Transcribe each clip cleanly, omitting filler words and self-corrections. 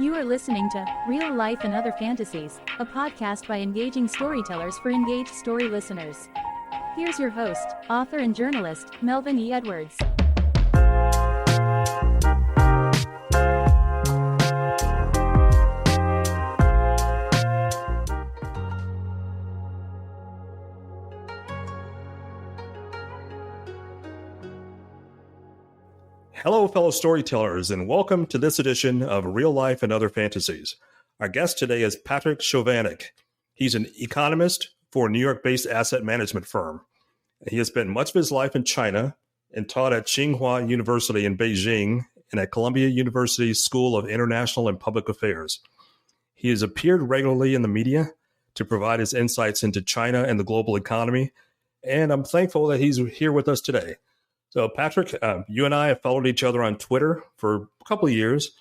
You are listening to Real Life and Other Fantasies, a podcast by engaging storytellers for engaged story listeners. Here's your host, author and journalist, Melvin E. Edwards. Hello, fellow storytellers, and welcome to this edition of Real Life and Other Fantasies. Our guest today is Patrick Chovanec. He's an economist for a New York-based asset management firm. He has spent much of his life in China and taught at Tsinghua University in Beijing and at Columbia University's School of International and Public Affairs. He has appeared regularly in the media to provide his insights into China and the global economy, and I'm thankful that he's here with us today. So, Patrick, you and I have followed each other on Twitter for a couple of years.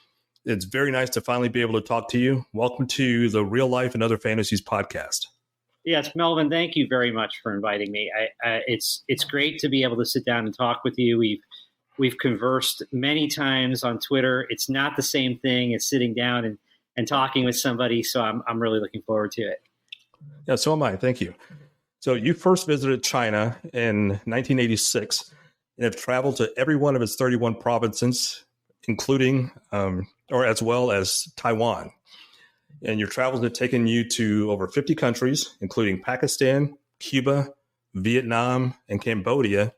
It's very nice to finally be able to talk to you. Welcome to the Real Life and Other Fantasies podcast. Yes, Melvin, thank you very much for inviting me. It's great to be able to sit down and talk with you. We've conversed many times on Twitter. It's not the same thing as sitting down and talking with somebody, so I'm really looking forward to it. Yeah, so am I. Thank you. So you first visited China in 1986. And have traveled to every one of its 31 provinces, including, or as well as Taiwan. And your travels have taken you to over 50 countries, including Pakistan, Cuba, Vietnam, and Cambodia.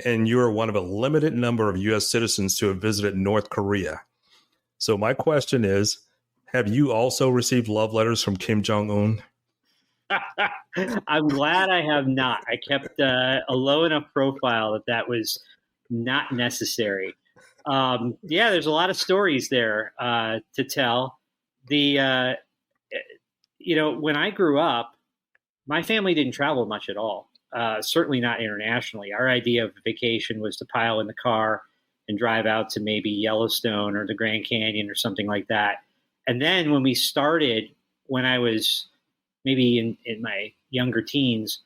And you are one of a limited number of U.S. citizens to have visited North Korea. So my question is, have you also received love letters from Kim Jong-un? I'm glad I have not. I kept a low enough profile that was not necessary. There's a lot of stories there to tell. When I grew up, my family didn't travel much at all. Certainly not internationally. Our idea of a vacation was to pile in the car and drive out to maybe Yellowstone or the Grand Canyon or something like that. And then when we started, when I was maybe in my younger teens,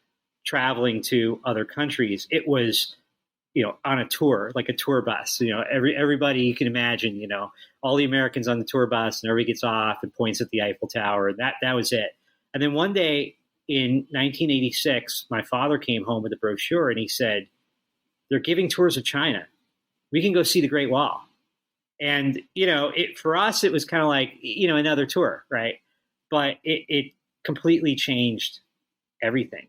traveling to other countries, it was, on a tour, like a tour bus. Everybody you can imagine, all the Americans on the tour bus, and everybody gets off and points at the Eiffel Tower. That was it. And then one day in 1986, my father came home with a brochure and he said, "They're giving tours of China. We can go see the Great Wall." And, for us, it was kind of like, another tour, right? But it completely changed everything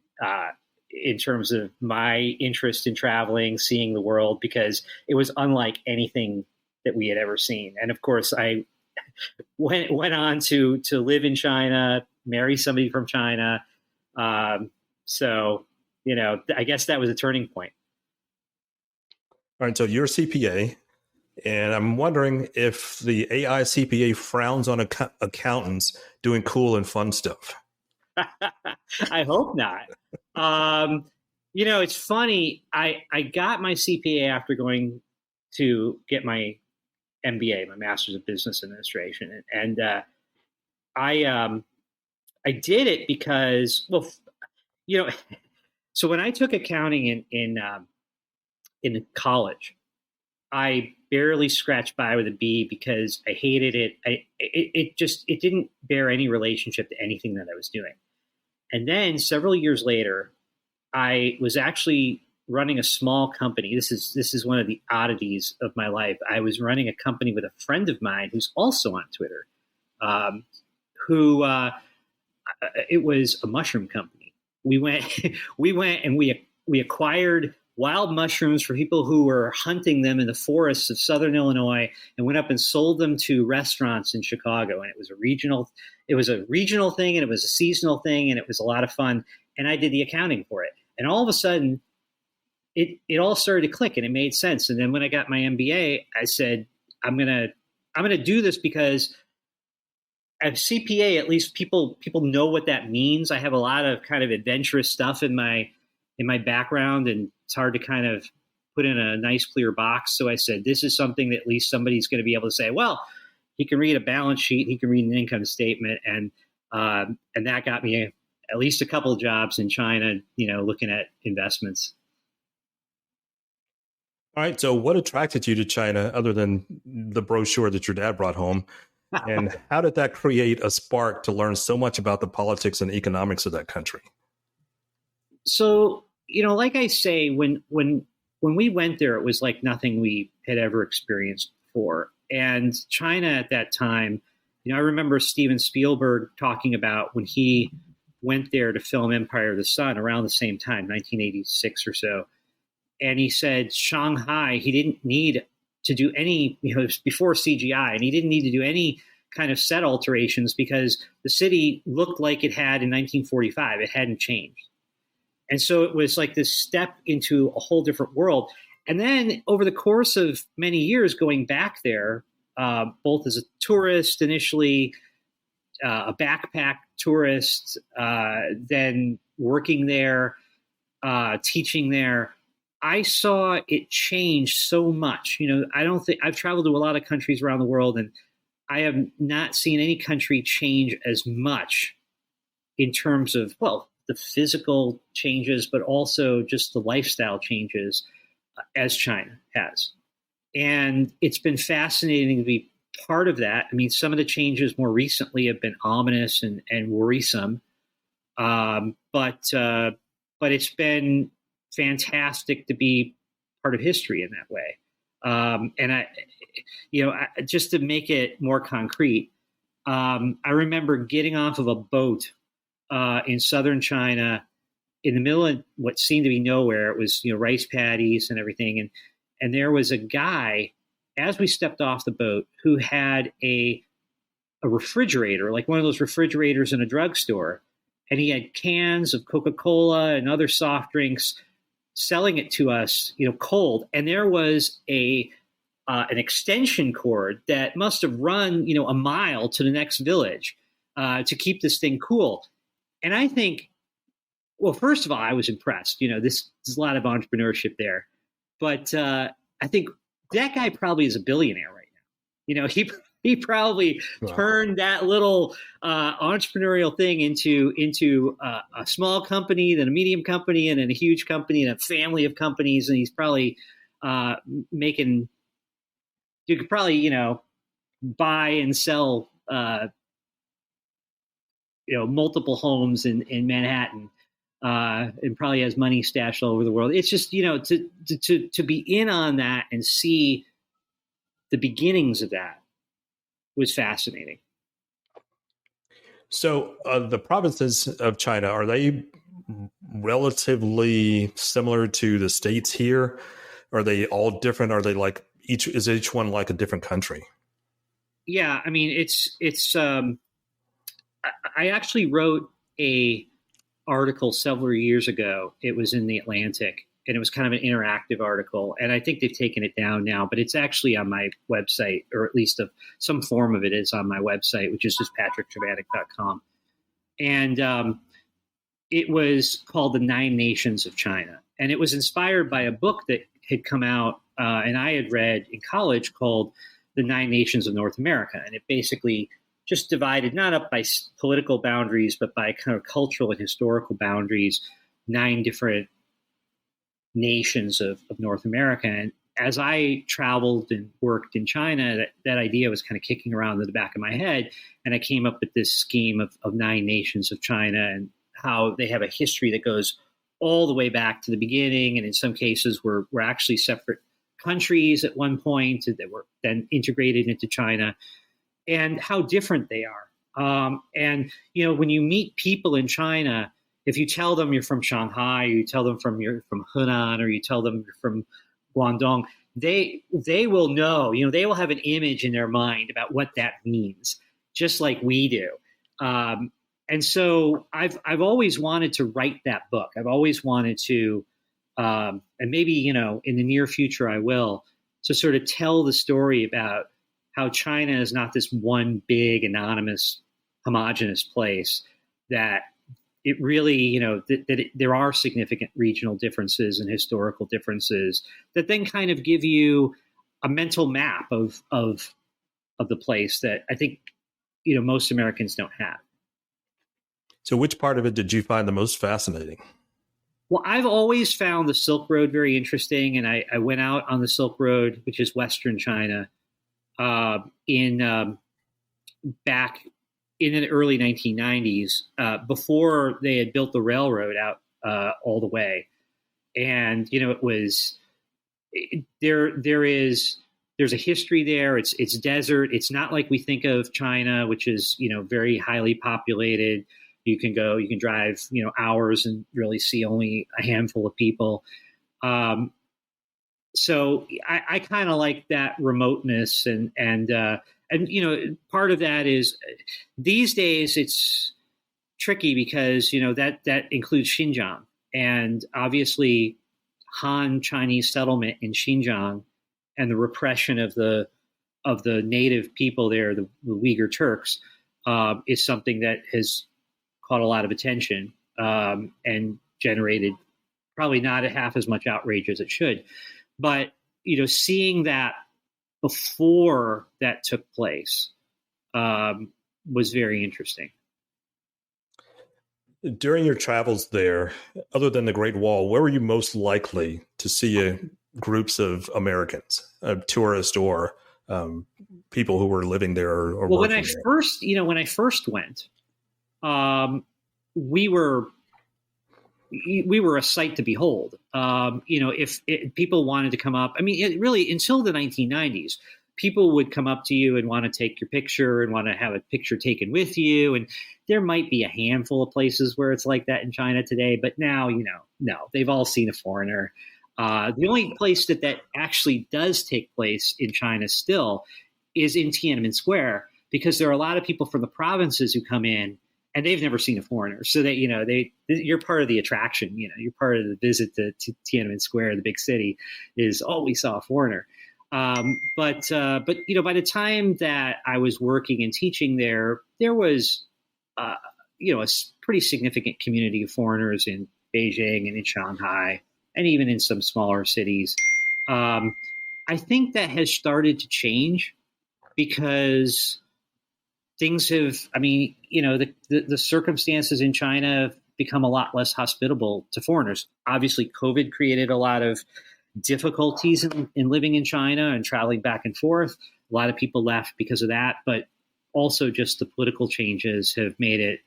in terms of my interest in traveling, seeing the world, because it was unlike anything that we had ever seen. And of course, I went on to live in China, marry somebody from China. I guess that was a turning point. All right, so you're a CPA, and I'm wondering if the AI CPA frowns on accountants doing cool and fun stuff. I hope not. It's funny. I got my CPA after going to get my MBA, my Master's of Business Administration, and I did it because, so when I took accounting in college, I barely scratched by with a B because I hated it. It didn't bear any relationship to anything that I was doing. And then several years later, I was actually running a small company. This is one of the oddities of my life. I was running a company with a friend of mine who's also on Twitter, it was a mushroom company. We went and we acquired wild mushrooms for people who were hunting them in the forests of Southern Illinois, and went up and sold them to restaurants in Chicago. And it was a regional thing, and it was a seasonal thing, and it was a lot of fun. And I did the accounting for it. And all of a sudden, it all started to click, and it made sense. And then when I got my MBA, I said, I'm gonna do this because at CPA, at least people know what that means. I have a lot of kind of adventurous stuff in my background, and it's hard to kind of put in a nice clear box. So I said, this is something that at least somebody's going to be able to say, well, he can read a balance sheet, he can read an income statement, and that got me at least a couple of jobs in China, looking at investments. All right. So what attracted you to China other than the brochure that your dad brought home? And how did that create a spark to learn so much about the politics and economics of that country? So, like I say, when we went there, it was like nothing we had ever experienced before. And China at that time, I remember Steven Spielberg talking about when he went there to film Empire of the Sun around the same time, 1986 or so. And he said Shanghai, he didn't need to do any, it was before CGI, and he didn't need to do any kind of set alterations because the city looked like it had in 1945. It hadn't changed. And so it was like this step into a whole different world. And then over the course of many years going back there, both as a tourist initially, a backpack tourist, then working there, teaching there, I saw it change so much. I don't think I've traveled to a lot of countries around the world, and I have not seen any country change as much in terms of, the physical changes, but also just the lifestyle changes as China has. And it's been fascinating to be part of that. I mean, some of the changes more recently have been ominous and worrisome, but it's been fantastic to be part of history in that way. And just to make it more concrete, I remember getting off of a boat in southern China in the middle of what seemed to be nowhere. It was, rice paddies and everything. And there was a guy, as we stepped off the boat, who had a refrigerator, like one of those refrigerators in a drugstore. And he had cans of Coca-Cola and other soft drinks selling it to us, cold. And there was an extension cord that must have run, a mile to the next village to keep this thing cool. And I think, well, first of all, I was impressed. There's a lot of entrepreneurship there. But I think that guy probably is a billionaire right now. He probably turned that little entrepreneurial thing into a small company, then a medium company, and then a huge company, and a family of companies. And he's probably making. You could probably buy and sell multiple homes in Manhattan, and probably has money stashed all over the world. It's just to be in on that and see the beginnings of that was fascinating. So the provinces of China, are they relatively similar to the states here? Are they all different? Are they like each one like a different country? Yeah, I mean it's. I actually wrote a article several years ago. It was in the Atlantic, and it was kind of an interactive article. And I think they've taken it down now, but it's actually on my website, or at least some form of it is on my website, which is just patrickchovanec.com. And it was called The 9 Nations of China. And it was inspired by a book that had come out and I had read in college called The 9 Nations of North America. And it basically just divided, not up by political boundaries, but by kind of cultural and historical boundaries, 9 different nations of North America. And as I traveled and worked in China, that idea was kind of kicking around in the back of my head. And I came up with this scheme of 9 nations of China and how they have a history that goes all the way back to the beginning. And in some cases were actually separate countries at one point that were then integrated into China, and how different they are. And, when you meet people in China, if you tell them you're from Shanghai, or you tell them you're from Henan, or you tell them you're from Guangdong, they will know, they will have an image in their mind about what that means, just like we do. And so I've always wanted to write that book. I've always wanted to, and maybe, in the near future I will, to sort of tell the story about how China is not this one big, anonymous, homogenous place, that it really, there are significant regional differences and historical differences that then kind of give you a mental map of the place that I think, most Americans don't have. So which part of it did you find the most fascinating? Well, I've always found the Silk Road very interesting. And I went out on the Silk Road, which is Western China, in back in the early 1990s, before they had built the railroad out all the way. And, it was there's a history there. It's desert. It's not like we think of China, which is, very highly populated. You can drive, hours and really see only a handful of people. So I kind of like that remoteness and part of that is these days it's tricky because, that includes Xinjiang, and obviously Han Chinese settlement in Xinjiang and the repression of the native people there, the Uyghur Turks, is something that has caught a lot of attention and generated probably not half as much outrage as it should. But, seeing that before that took place was very interesting. During your travels there, other than the Great Wall, where were you most likely to see groups of Americans, tourists or people who were living there or well, working when I first went, we were a sight to behold. If people wanted to come up, really until the 1990s, people would come up to you and want to take your picture and want to have a picture taken with you. And there might be a handful of places where it's like that in China today, but now, no, they've all seen a foreigner. The only place that actually does take place in China still is in Tiananmen Square, because there are a lot of people from the provinces who come in and they've never seen a foreigner. So that, you're part of the attraction, you're part of the visit to Tiananmen Square, the big city, is, oh, we saw a foreigner. But by the time that I was working and teaching there was, a pretty significant community of foreigners in Beijing and in Shanghai and even in some smaller cities. I think that has started to change because things have, the circumstances in China have become a lot less hospitable to foreigners. Obviously, COVID created a lot of difficulties in living in China and traveling back and forth. A lot of people left because of that, but also just the political changes have made it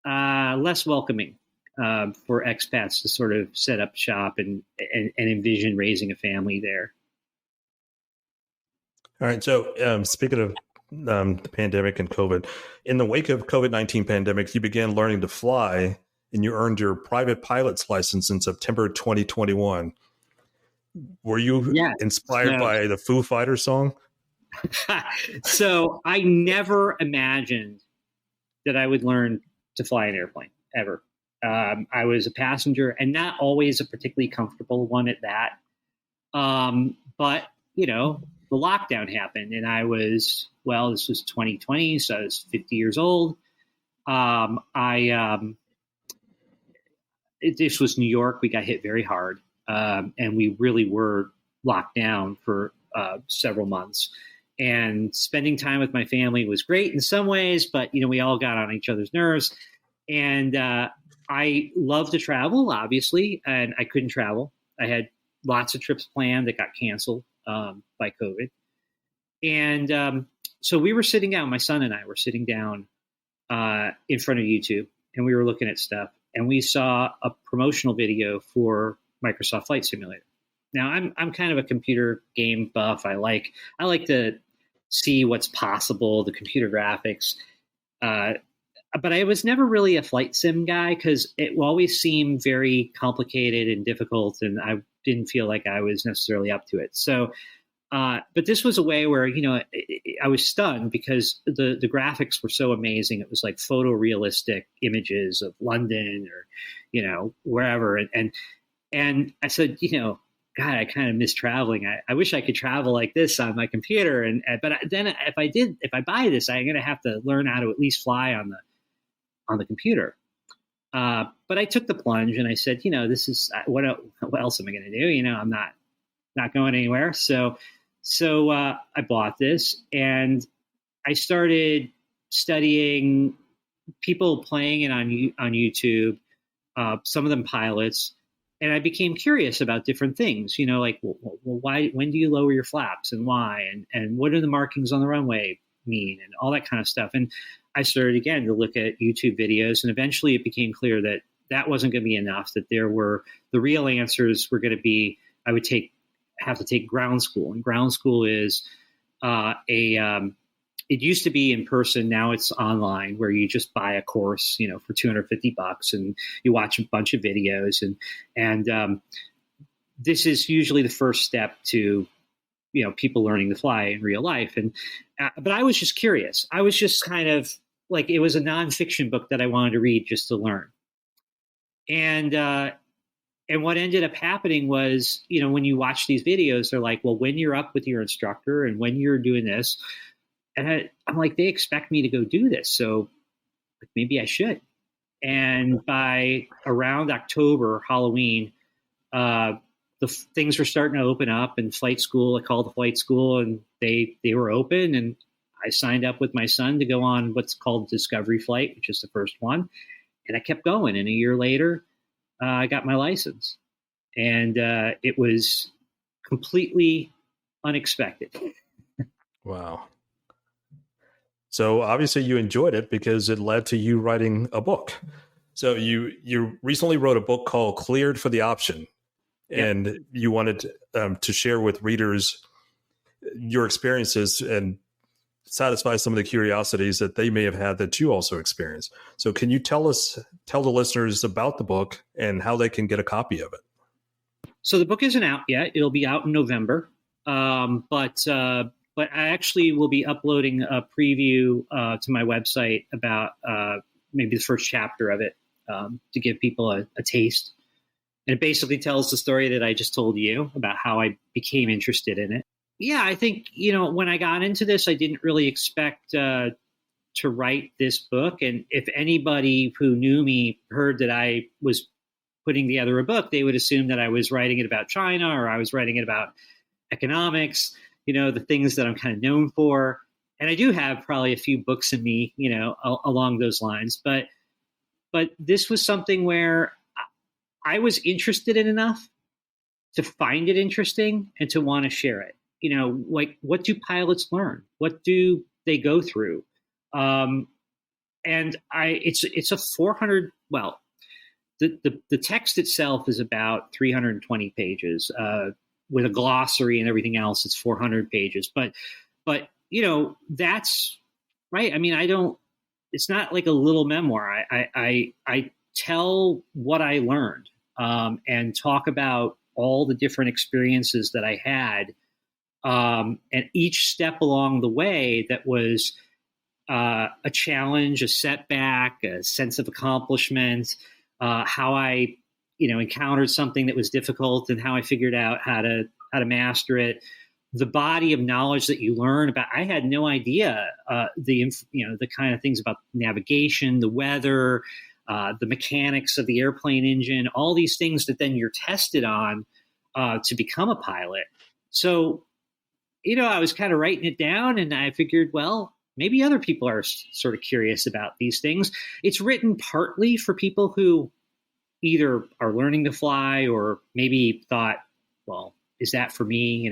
less welcoming for expats to sort of set up shop and envision raising a family there. All right. So speaking of the pandemic and COVID, in the wake of COVID-19 pandemic, you began learning to fly and you earned your private pilot's license in September 2021. Were you inspired by the Foo Fighters song? So I never imagined that I would learn to fly an airplane, ever. I was a passenger and not always a particularly comfortable one at that. But, the lockdown happened and I was, this was 2020, so I was 50 years old. This was New York. We got hit very hard. And we really were locked down for several months. And spending time with my family was great in some ways, but, we all got on each other's nerves. And I love to travel, obviously, and I couldn't travel. I had lots of trips planned that got canceled by COVID. And so we were sitting down, my son and I were sitting down in front of YouTube, and we were looking at stuff. And we saw a promotional video for Microsoft Flight Simulator. Now, I'm kind of a computer game buff. I like to see what's possible, the computer graphics. But I was never really a flight sim guy because it always seemed very complicated and difficult, and I didn't feel like I was necessarily up to it. So, but this was a way where, I was stunned because the graphics were so amazing. It was like photorealistic images of London or, wherever. And I said, God, I kind of miss traveling. I wish I could travel like this on my computer. But then if I buy this, I'm going to have to learn how to at least fly on the computer. But I took the plunge and I said, this is what else am I going to do? I'm not going anywhere. So I bought this and I started studying people playing it on YouTube, some of them pilots. And I became curious about different things, like, why, when do you lower your flaps and why? And what are the markings on the runway mean, and all that kind of stuff. And I started again to look at YouTube videos, and eventually it became clear that that wasn't going to be enough, that there were the real answers were going to be, I would have to take ground school. And ground school is it used to be in person. Now it's online, where you just buy a course, for $250 and you watch a bunch of videos. And this is usually the first step to, people learning to fly in real life. And, but I was just curious. I was just kind of like, it was a nonfiction book that I wanted to read just to learn. And what ended up happening was, when you watch these videos, they're like, well, when you're up with your instructor and when you're doing this, and I'm like, they expect me to go do this. So maybe I should. And by around October, Halloween, things were starting to open up, and flight school, I called the flight school, and they were open, and I signed up with my son to go on what's called Discovery Flight, which is the first one. And I kept going. And a year later, I got my license, and it was completely unexpected. Wow. So obviously you enjoyed it because it led to you writing a book. So you recently wrote a book called Cleared for the Option, and you wanted to share with readers your experiences and satisfy some of the curiosities that they may have had that you also experienced. So can you tell the listeners about the book and how they can get a copy of it? So the book isn't out yet. It'll be out in November. But I actually will be uploading a preview to my website about maybe the first chapter of it to give people a taste. And it basically tells the story that I just told you about how I became interested in it. Yeah, I think, when I got into this, I didn't really expect to write this book. And if anybody who knew me heard that I was putting together a book, they would assume that I was writing it about China, or I was writing it about economics, the things that I'm kind of known for. And I do have probably a few books in me, along those lines. But this was something where I was interested in enough to find it interesting and to want to share it. Like, what do pilots learn? What do they go through? And it's a 400, well, the text itself is about 320 pages, with a glossary and everything else. It's 400 pages, but that's right. I mean, it's not like a little memoir. I tell what I learned, and talk about all the different experiences that I had. And each step along the way that was a challenge, a setback, a sense of accomplishment, how I, encountered something that was difficult and how I figured out how to master it. The body of knowledge that you learn about, I had no idea the kind of things about navigation, the weather, the mechanics of the airplane engine, all these things that then you're tested on to become a pilot. So, I was kind of writing it down, and I figured, well, maybe other people are sort of curious about these things. It's written partly for people who either are learning to fly, or maybe thought, well, is that for me?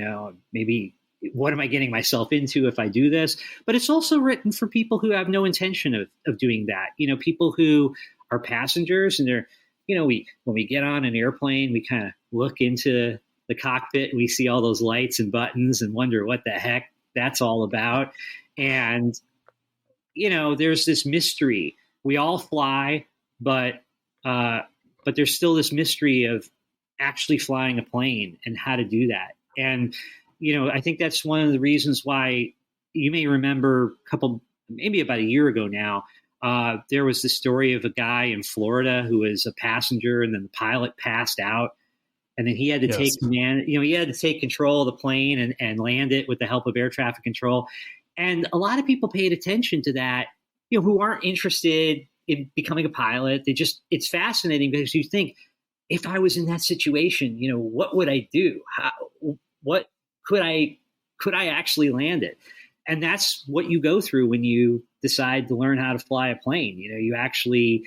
Maybe what am I getting myself into if I do this? But it's also written for people who have no intention of doing that. People who are passengers, and they're, when we get on an airplane, we kind of look into the cockpit, we see all those lights and buttons and wonder what the heck that's all about. And, there's this mystery. We all fly, but there's still this mystery of actually flying a plane and how to do that. And, I think that's one of the reasons why you may remember maybe about a year ago now, there was this story of a guy in Florida who was a passenger, and then the pilot passed out. And then he had to take command, he had to take control of the plane and land it with the help of air traffic control. And a lot of people paid attention to that, who aren't interested in becoming a pilot. It's fascinating because you think, if I was in that situation, what would I do? What could I actually land it? And that's what you go through when you decide to learn how to fly a plane. You actually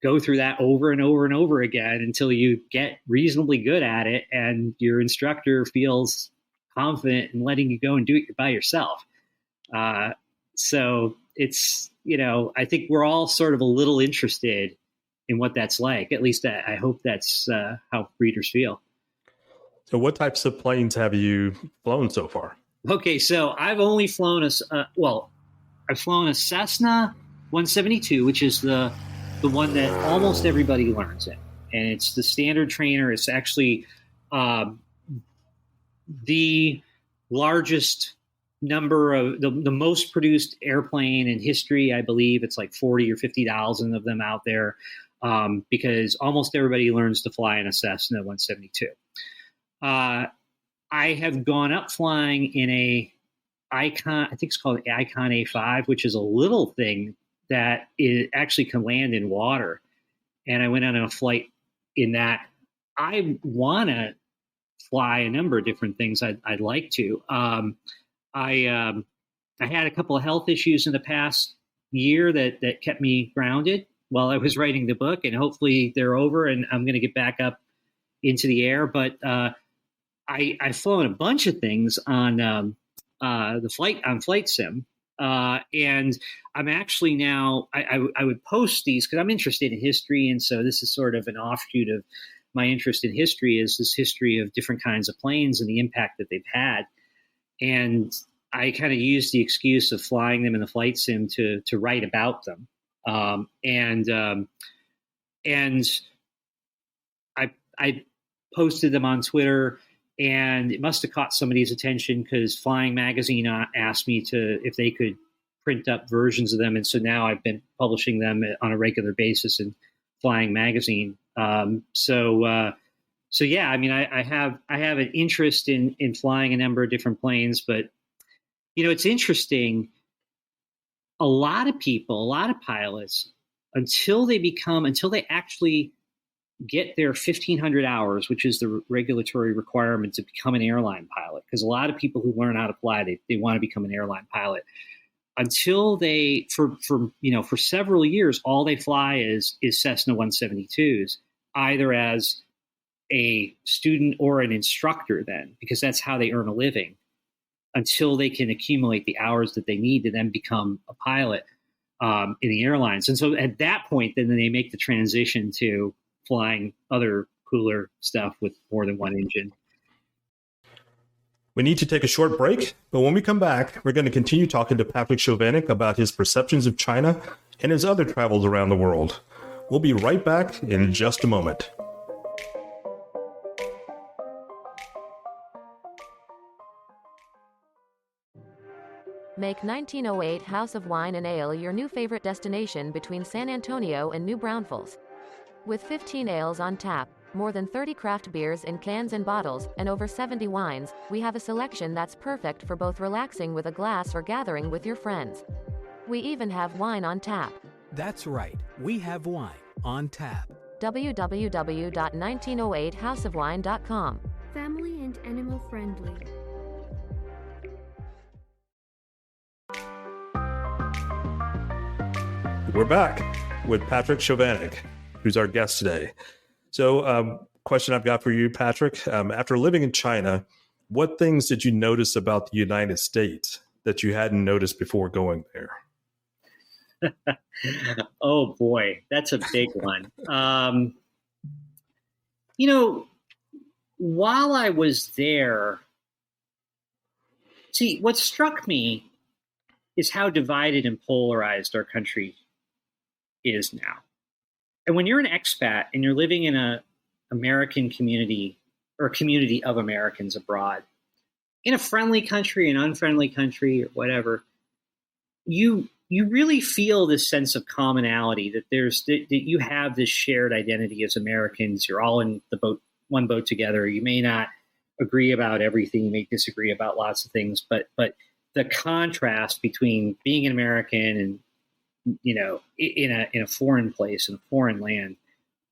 go through that over and over and over again until you get reasonably good at it, and your instructor feels confident in letting you go and do it by yourself. So it's, I think we're all sort of a little interested in what that's like. At least I hope that's how readers feel. So what types of planes have you flown so far? Okay, so I've only flown I've flown a Cessna 172, which is the one that almost everybody learns in. And it's the standard trainer. It's actually the largest number of the most produced airplane in history. I believe it's like 40 or 50,000 of them out there, because almost everybody learns to fly in a Cessna 172. I have gone up flying in a Icon, I think it's called Icon A5, which is a little thing that it actually can land in water. And I went on a flight in that. I want to fly a number of different things. I'd like to. I had a couple of health issues in the past year that kept me grounded while I was writing the book, and hopefully they're over and I'm going to get back up into the air. But I've flown a bunch of things on flight sim. And I'm actually now, I would post these because I'm interested in history. And so this is sort of an offshoot of my interest in history, is this history of different kinds of planes and the impact that they've had. And I kind of used the excuse of flying them in the flight sim to write about them. And I posted them on Twitter, and it must have caught somebody's attention because Flying Magazine asked me if they could print up versions of them. And so now I've been publishing them on a regular basis in Flying Magazine. So yeah, I mean, I have an interest in flying a number of different planes, but it's interesting. A lot of people, a lot of pilots, until they actually get their 1,500 hours, which is the regulatory requirement to become an airline pilot. Because a lot of people who learn how to fly, they want to become an airline pilot. Until they, for several years, all they fly is Cessna 172s, either as a student or an instructor then, because that's how they earn a living, until they can accumulate the hours that they need to then become a pilot in the airlines. And so at that point, then they make the transition to flying other cooler stuff with more than one engine. We need to take a short break, but when we come back, we're going to continue talking to Patrick Chovanec about his perceptions of China and his other travels around the world. We'll be right back in just a moment. Make 1908 House of Wine and Ale your new favorite destination between San Antonio and New Braunfels. With 15 ales on tap, more than 30 craft beers in cans and bottles, and over 70 wines, we have a selection that's perfect for both relaxing with a glass or gathering with your friends. We even have wine on tap. That's right, we have wine on tap. www.1908houseofwine.com. Family and animal friendly. We're back with Patrick Chovanec, who's our guest today. So, question I've got for you, Patrick. After living in China, what things did you notice about the United States that you hadn't noticed before going there? Oh, boy, that's a big one. While I was there, see, what struck me is how divided and polarized our country is now. And when you're an expat and you're living in an American community or a community of Americans abroad, in a friendly country, an unfriendly country, or whatever, you really feel this sense of commonality, that that you have this shared identity as Americans. You're all in the boat, one boat together. You may not agree about everything. You may disagree about lots of things, but the contrast between being an American and in a foreign place, in a foreign land,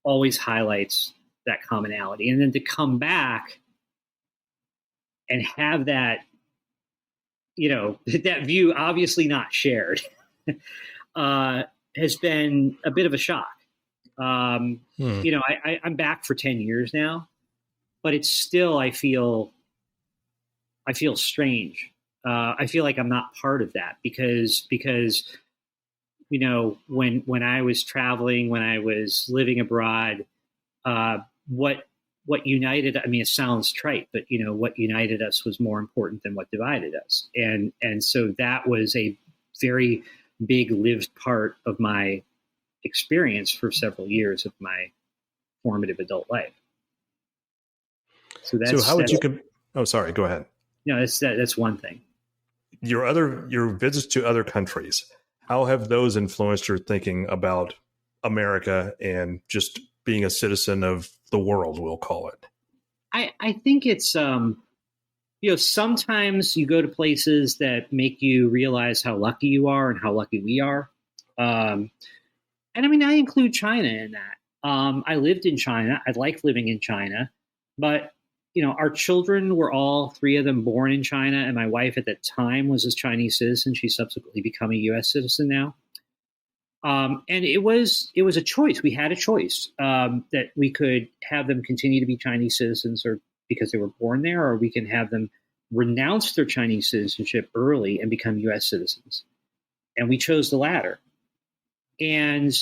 always highlights that commonality. And then to come back and have that, that view obviously not shared, has been a bit of a shock. I'm back for 10 years now, but it's still, I feel strange I feel like I'm not part of that because when I was traveling, when I was living abroad, what united, I mean, it sounds trite, but what united us was more important than what divided us. And so that was a very big lived part of my experience for several years of my formative adult life. So how would you oh, sorry, go ahead. No, that's one thing. Your visits to other countries, how have those influenced your thinking about America and just being a citizen of the world, we'll call it? I think it's, sometimes you go to places that make you realize how lucky you are and how lucky we are. And I mean, I include China in that. I lived in China. I liked living in China, but our children were all three of them born in China, and my wife at that time was a Chinese citizen. She's subsequently become a U.S. citizen now. And it was a choice. We had a choice that we could have them continue to be Chinese citizens or because they were born there, or we can have them renounce their Chinese citizenship early and become U.S. citizens. And we chose the latter. And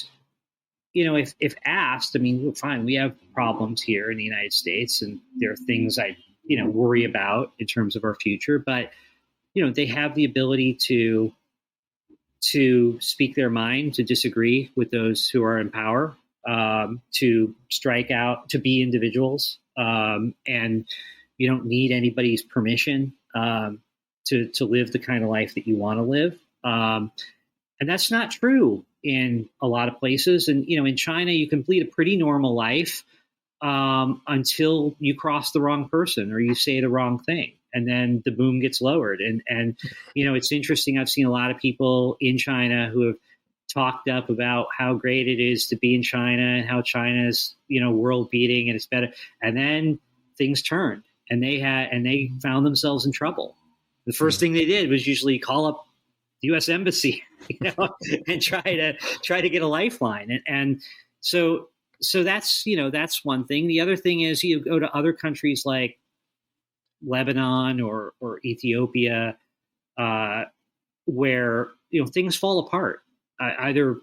if asked, I mean, fine, we have problems here in the United States, and there are things I, worry about in terms of our future. But, they have the ability to speak their mind, to disagree with those who are in power, to strike out, to be individuals. And you don't need anybody's permission to live the kind of life that you want to live. And that's not true in a lot of places. And, in China, you can lead a pretty normal life until you cross the wrong person or you say the wrong thing. And then the boom gets lowered. And it's interesting. I've seen a lot of people in China who have talked up about how great it is to be in China and how China is, world beating and it's better. And then things turned and they found themselves in trouble. The first thing they did was usually call up the U.S. Embassy, and try to get a lifeline. And so that's, that's one thing. The other thing is you go to other countries like Lebanon or Ethiopia, where, things fall apart. Either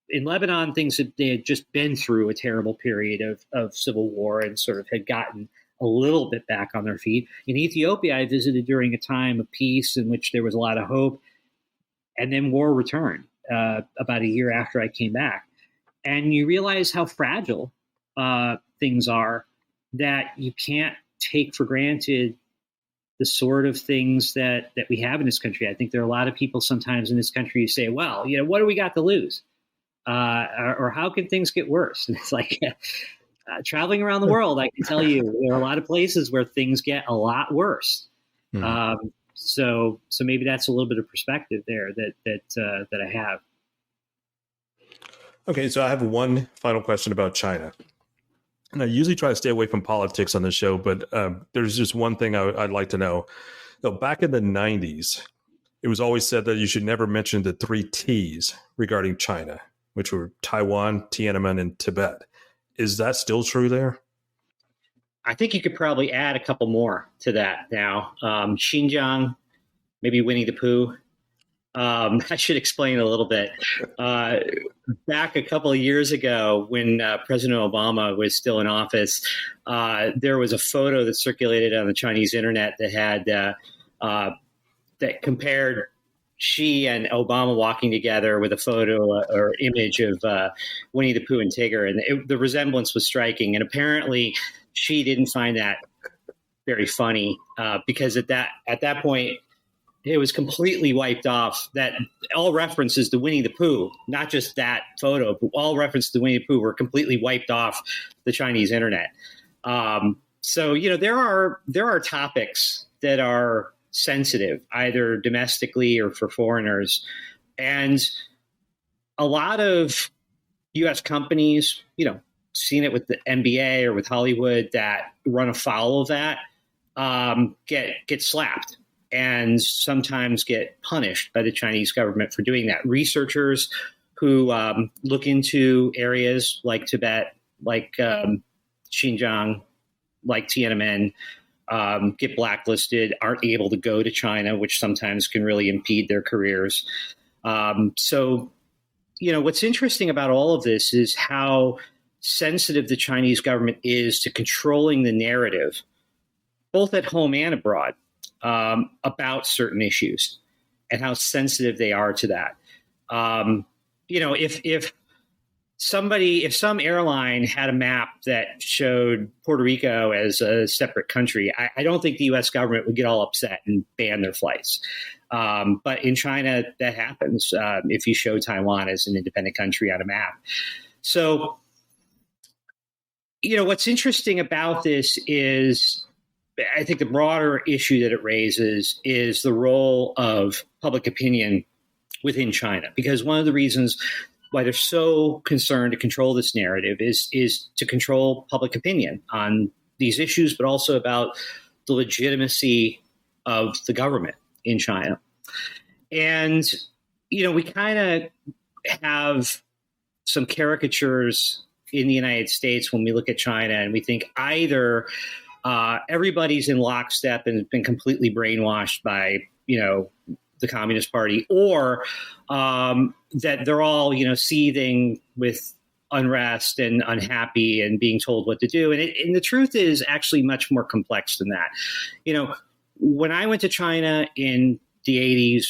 in Lebanon, they had just been through a terrible period of civil war and sort of had gotten a little bit back on their feet. In Ethiopia, I visited during a time of peace in which there was a lot of hope. And then war returned about a year after I came back. And you realize how fragile things are, that you can't take for granted the sort of things that we have in this country. I think there are a lot of people sometimes in this country who say, well, what do we got to lose? Or how can things get worse? And it's like traveling around the world, I can tell you there are a lot of places where things get a lot worse. Mm-hmm. So maybe that's a little bit of perspective there that I have. Okay, so I have one final question about China. And I usually try to stay away from politics on the show, but there's just one thing I'd like to know. Back in the 90s, it was always said that you should never mention the 3 T's regarding China, which were Taiwan, Tiananmen, and Tibet. Is that still true there? I think you could probably add a couple more to that now. Xinjiang, maybe Winnie the Pooh. I should explain a little bit. Back a couple of years ago, when President Obama was still in office, there was a photo that circulated on the Chinese internet that had that compared Xi and Obama walking together with a photo or image of Winnie the Pooh and Tigger, and the resemblance was striking. And apparently, Xi didn't find that very funny because at that point, it was completely wiped off. That all references to Winnie the Pooh, not just that photo, but all references to Winnie the Pooh were completely wiped off the Chinese internet. So there are topics that are sensitive, either domestically or for foreigners, and a lot of U.S. companies, seen it with the NBA or with Hollywood, that run afoul of that, get slapped and sometimes get punished by the Chinese government for doing that. Researchers who look into areas like Tibet, like Xinjiang, like Tiananmen, get blacklisted, aren't able to go to China, which sometimes can really impede their careers. So, what's interesting about all of this is how sensitive the Chinese government is to controlling the narrative, both at home and abroad, about certain issues, and how sensitive they are to that. If some airline had a map that showed Puerto Rico as a separate country, I don't think the U.S. government would get all upset and ban their flights. But in China, that happens if you show Taiwan as an independent country on a map. So, what's interesting about this is, I think the broader issue that it raises is the role of public opinion within China, because one of the reasons why they're so concerned to control this narrative is to control public opinion on these issues, but also about the legitimacy of the government in China. And, we kind of have some caricatures in the United States when we look at China, and we think either everybody's in lockstep and has been completely brainwashed by, the Communist Party, or that they're all, seething with unrest and unhappy and being told what to do. And the truth is actually much more complex than that. When I went to China in the 80s,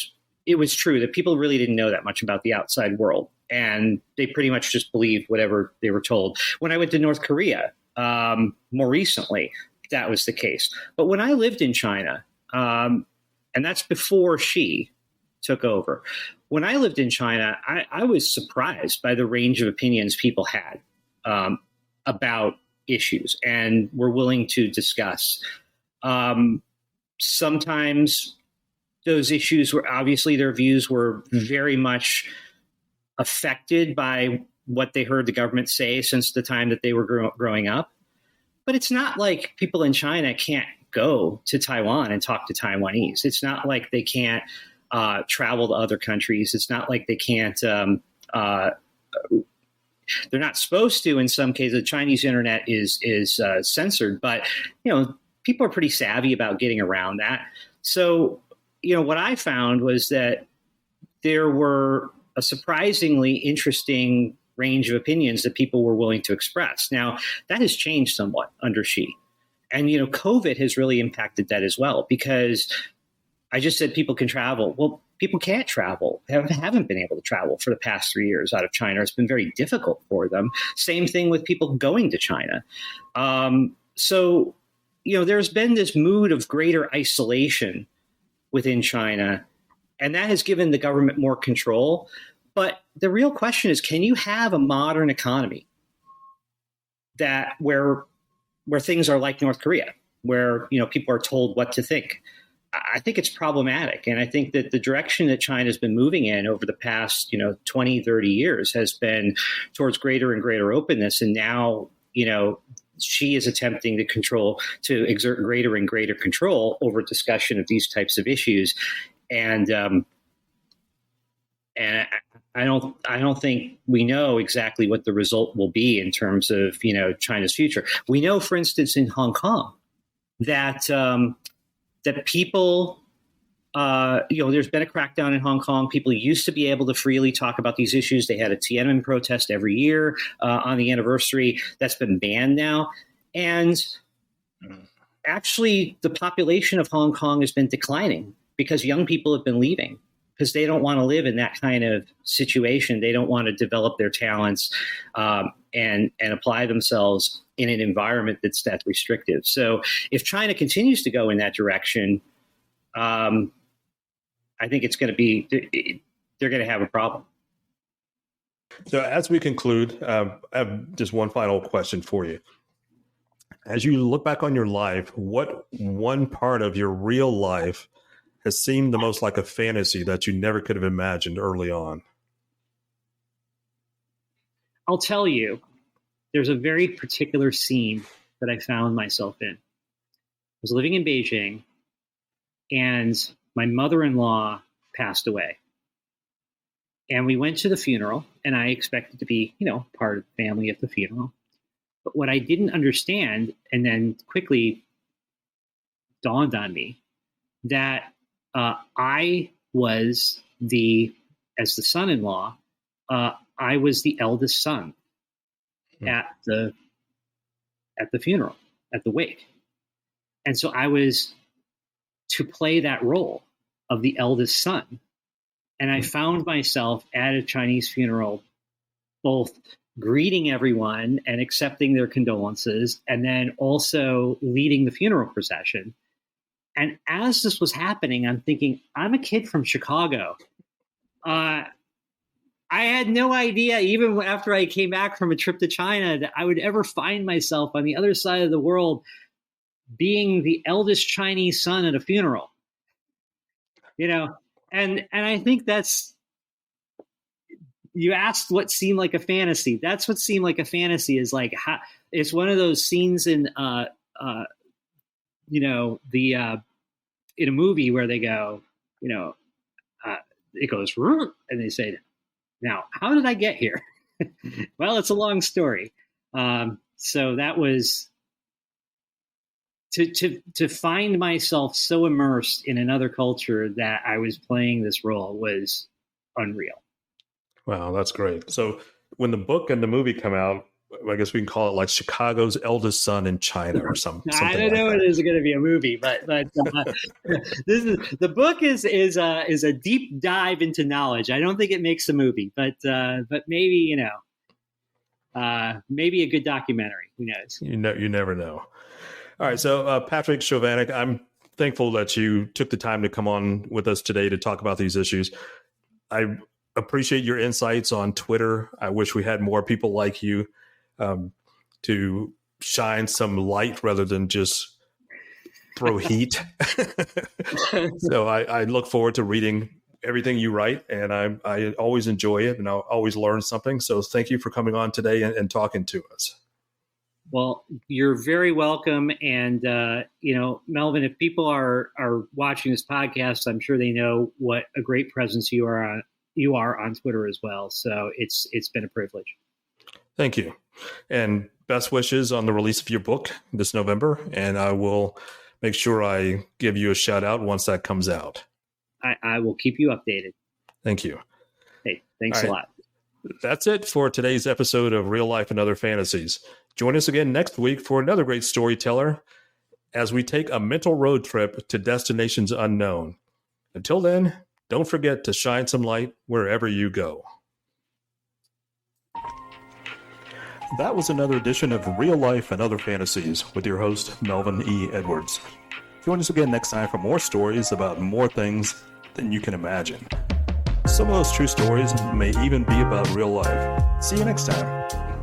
it was true that people really didn't know that much about the outside world, and they pretty much just believed whatever they were told. When I went to North Korea more recently, that was the case. But when I lived in China, and that's before Xi took over, when I lived in China, I was surprised by the range of opinions people had about issues and were willing to discuss. Sometimes those issues were, obviously their views were very much affected by what they heard the government say since the time that they were growing up. But it's not like people in China can't go to Taiwan and talk to Taiwanese. It's not like they can't travel to other countries. It's not like they can't, they're not supposed to. In some cases, the Chinese internet is censored, but, people are pretty savvy about getting around that. So, what I found was that there were a surprisingly interesting range of opinions that people were willing to express. Now, that has changed somewhat under Xi. And, COVID has really impacted that as well, because I just said people can travel. Well, people can't travel, haven't been able to travel for the past 3 years out of China. It's been very difficult for them. Same thing with people going to China. So, there's been this mood of greater isolation within China, and that has given the government more control. But the real question is, can you have a modern economy that where things are like North Korea, where people are told what to think? I think it's problematic. And I think that the direction that China's been moving in over the past 20, 30 years has been towards greater and greater openness. And now, Xi is attempting to exert greater and greater control over discussion of these types of issues. And I don't think we know exactly what the result will be in terms of China's future. We know, for instance, in Hong Kong, that that people, there's been a crackdown in Hong Kong. People used to be able to freely talk about these issues. They had a Tiananmen protest every year on the anniversary. That's been banned now, and actually, the population of Hong Kong has been declining because young people have been leaving, because they don't want to live in that kind of situation. They don't want to develop their talents and apply themselves in an environment that's that restrictive. So if China continues to go in that direction, I think it's going to be, they're going to have a problem. So as we conclude, I have just one final question for you. As you look back on your life, what one part of your real life has seemed the most like a fantasy that you never could have imagined early on? I'll tell you, there's a very particular scene that I found myself in. I was living in Beijing, and my mother-in-law passed away. And we went to the funeral, and I expected to be, part of the family at the funeral. But what I didn't understand, and then quickly dawned on me that I was as the son-in-law, I was the eldest son at the funeral, at the wake. And so I was to play that role of the eldest son. And I found myself at a Chinese funeral, both greeting everyone and accepting their condolences, and then also leading the funeral procession. And as this was happening, I'm thinking, I'm a kid from Chicago. I had no idea, even after I came back from a trip to China, that I would ever find myself on the other side of the world being the eldest Chinese son at a funeral. And I think that's, you asked what seemed like a fantasy. That's what seemed like a fantasy, is like, it's one of those scenes in, in a movie where they go, it goes, and they say, now, how did I get here? Well, it's a long story. So that was to find myself so immersed in another culture that I was playing this role was unreal. Wow, that's great. So when the book and the movie come out, I guess we can call it like Chicago's eldest son in China or something. I don't know if it is going to be a movie, but the book is a deep dive into knowledge. I don't think it makes a movie, but maybe maybe a good documentary. Who knows? You never know. All right, so Patrick Chovanec, I'm thankful that you took the time to come on with us today to talk about these issues. I appreciate your insights on Twitter. I wish we had more people like you to shine some light rather than just throw heat. So I look forward to reading everything you write, and I always enjoy it, and I'll always learn something. So thank you for coming on today and talking to us. Well, you're very welcome. And, Melvin, if people are watching this podcast, I'm sure they know what a great presence you are on Twitter as well. So it's been a privilege. Thank you. And best wishes on the release of your book this November. And I will make sure I give you a shout out once that comes out. I will keep you updated. Thank you. Hey, thanks a lot. That's it for today's episode of Real Life and Other Fantasies. Join us again next week for another great storyteller as we take a mental road trip to destinations unknown. Until then, don't forget to shine some light wherever you go. That was another edition of Real Life and Other Fantasies with your host, Melvin E. Edwards. Join us again next time for more stories about more things than you can imagine. Some of those true stories may even be about real life. See you next time.